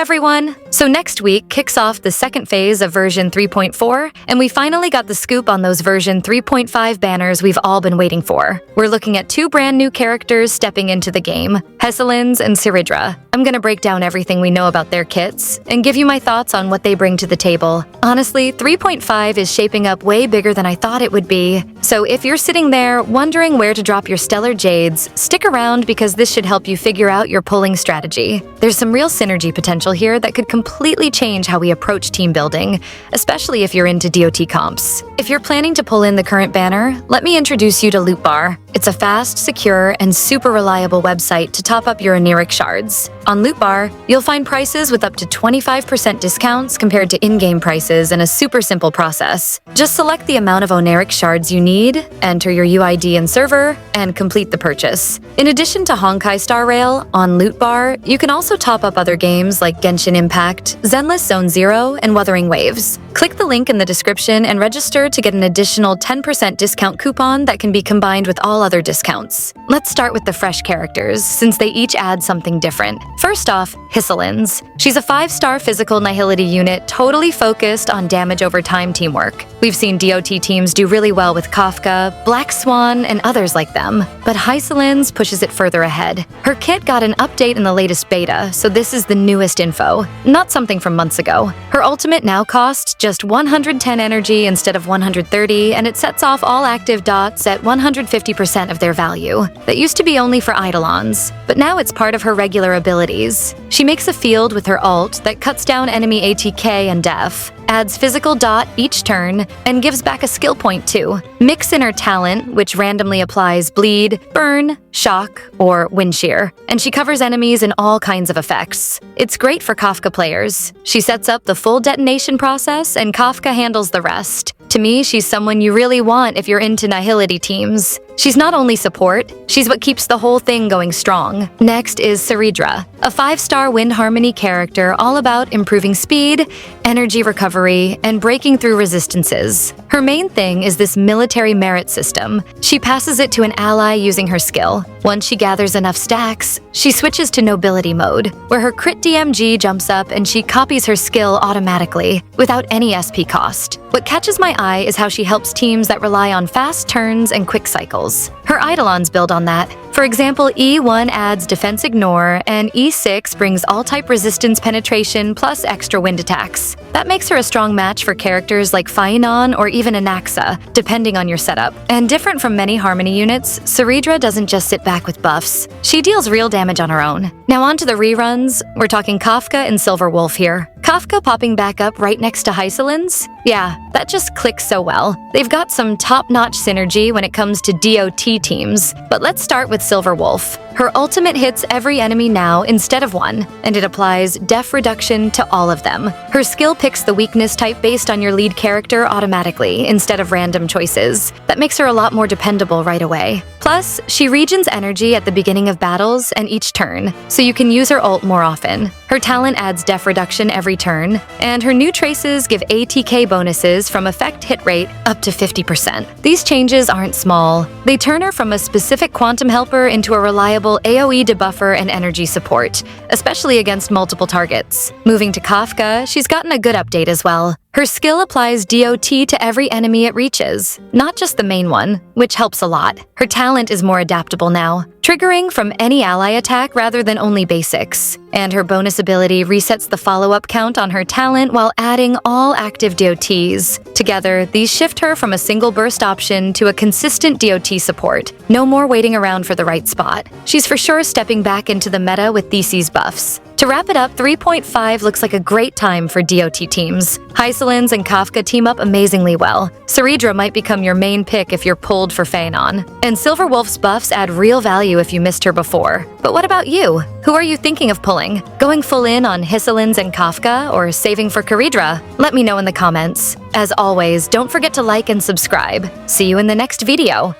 everyone! So next week kicks off the second phase of version 3.4, and we finally got the scoop on those version 3.5 banners we've all been waiting for. We're looking at 2 brand new characters stepping into the game, Hysilens and Cerydra. I'm gonna break down everything we know about their kits, and give you my thoughts on what they bring to the table. Honestly, 3.5 is shaping up way bigger than I thought it would be. So if you're sitting there wondering where to drop your Stellar Jades, stick around because this should help you figure out your pulling strategy. There's some real synergy potential here that could completely change how we approach team building, especially if you're into DoT comps. If you're planning to pull in the current banner, let me introduce you to Loot Bar. It's a fast, secure, and super reliable website to top up your Oneiric shards. On Loot Bar, you'll find prices with up to 25% discounts compared to in-game prices in a super simple process. Just select the amount of Oneiric shards you need, enter your UID and server, and complete the purchase. In addition to Honkai Star Rail, on Loot Bar, you can also top up other games like Genshin Impact, Zenless Zone Zero, and Wuthering Waves. Click the link in the description and register to get an additional 10% discount coupon that can be combined with all other discounts. Let's start with the fresh characters, since they each add something different. First off, Hysilens. She's a 5-star physical Nihility unit totally focused on damage over time teamwork. We've seen DoT teams do really well with Kafka, Black Swan, and others like them, but Hysilens pushes it further ahead. Her kit got an update in the latest beta, so this is the newest info, not something from months ago. Her ultimate now costs just 110 energy instead of 130, and it sets off all active dots at 150% of their value. That used to be only for Eidolons, but now it's part of her regular abilities. She makes a field with her ult that cuts down enemy ATK and def, adds physical dot each turn, and gives back a skill point too. Mix in her talent, which randomly applies bleed, burn, shock, or wind shear, and she covers enemies in all kinds of effects. It's great for Kafka players. She sets up the full detonation process, and Kafka handles the rest. To me, she's someone you really want if you're into Nihility teams. She's not only support, she's what keeps the whole thing going strong. Next is Cerydra, a 5-star wind harmony character all about improving speed, energy recovery, and breaking through resistances. Her main thing is this military merit system. She passes it to an ally using her skill. Once she gathers enough stacks, she switches to nobility mode, where her crit DMG jumps up and she copies her skill automatically, without any SP cost. What catches my eye is how she helps teams that rely on fast turns and quick cycles. Her Eidolons build on that. For example, E1 adds Defense Ignore, and E6 brings all-type resistance penetration plus extra wind attacks. That makes her a strong match for characters like Phaenon or even Anaxa, depending on your setup. And different from many Harmony units, Cerydra doesn't just sit back with buffs. She deals real damage on her own. Now on to the reruns. We're talking Kafka and Silver Wolf here. Kafka popping back up right next to Hysilens? Yeah, that just clicks so well. They've got some top-notch synergy when it comes to DoT teams, but let's start with Silver Wolf. Her ultimate hits every enemy now instead of one, and it applies def reduction to all of them. Her skill picks the weakness type based on your lead character automatically instead of random choices. That makes her a lot more dependable right away. Plus, she regens energy at the beginning of battles and each turn, so you can use her ult more often. Her talent adds def reduction every turn, and her new traces give ATK bonuses from effect hit rate up to 50%. These changes aren't small. They turn her from a specific quantum helper into a reliable AoE debuffer and energy support, especially against multiple targets. Moving to Kafka, she's gotten a good update as well. Her skill applies DoT to every enemy it reaches, not just the main one, which helps a lot. Her talent is more adaptable now, triggering from any ally attack rather than only basics. And her bonus ability resets the follow-up count on her talent while adding all active DoTs. Together, these shift her from a single burst option to a consistent DoT support. No more waiting around for the right spot. She's for sure stepping back into the meta with Theses buffs. To wrap it up, 3.5 looks like a great time for DoT teams. Hysilens and Kafka team up amazingly well. Cerydra might become your main pick if you're pulled for Phaenon. And Silver Wolf's buffs add real value if you missed her before. But what about you? Who are you thinking of pulling? Going full in on Hysilens and Kafka, or saving for Cerydra? Let me know in the comments. As always, don't forget to like and subscribe. See you in the next video!